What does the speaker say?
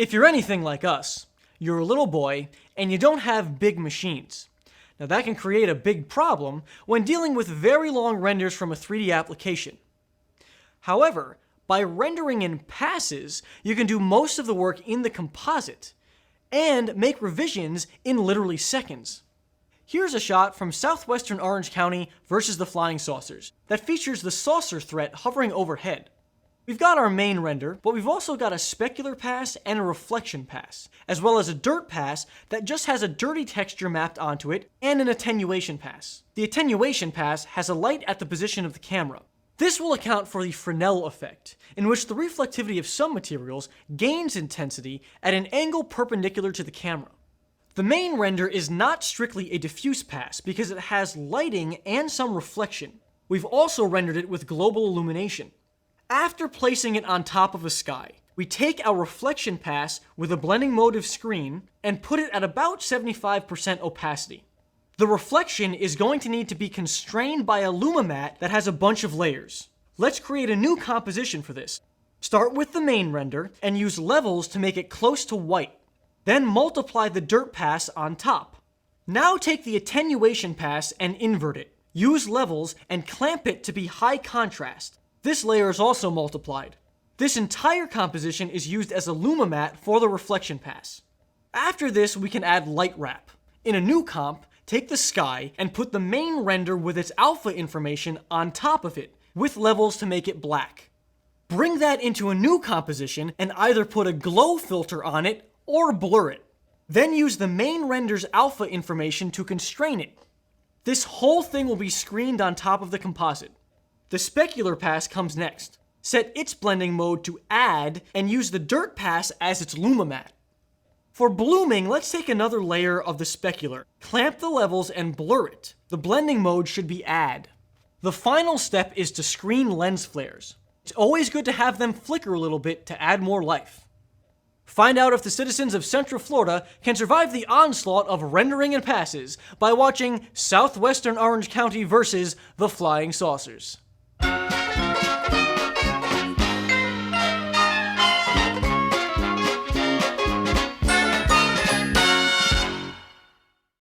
If you're anything like us, you're a little boy and you don't have big machines. Now that can create a big problem when dealing with very long renders from a 3D application. However, by rendering in passes, you can do most of the work in the composite and make revisions in literally seconds. Here's a shot from southwestern Orange County versus the flying saucers that features the saucer threat hovering overhead. We've got our main render, but we've also got a specular pass and a reflection pass, as well as a dirt pass that just has a dirty texture mapped onto it, and an attenuation pass. The attenuation pass has a light at the position of the camera. This will account for the Fresnel effect, in which the reflectivity of some materials gains intensity at an angle perpendicular to the camera. The main render is not strictly a diffuse pass because it has lighting and some reflection. We've also rendered it with global illumination. After placing it on top of a sky, we take our reflection pass with a blending mode of screen and put it at about 75% opacity. The reflection is going to need to be constrained by a LumaMat that has a bunch of layers. Let's create a new composition for this. Start with the main render and use levels to make it close to white. Then multiply the dirt pass on top. Now take the attenuation pass and invert it. Use levels and clamp it to be high contrast. This layer is also multiplied. This entire composition is used as a LumaMat for the reflection pass. After this, we can add light wrap. In a new comp, take the sky and put the main render with its alpha information on top of it, with levels to make it black. Bring that into a new composition and either put a glow filter on it or blur it. Then use the main render's alpha information to constrain it. This whole thing will be screened on top of the composite. The specular pass comes next. Set its blending mode to add and use the dirt pass as its LumaMat. For blooming, let's take another layer of the specular, clamp the levels and blur it. The blending mode should be add. The final step is to screen lens flares. It's always good to have them flicker a little bit to add more life. Find out if the citizens of Central Florida can survive the onslaught of rendering and passes by watching Southwestern Orange County versus the Flying Saucers.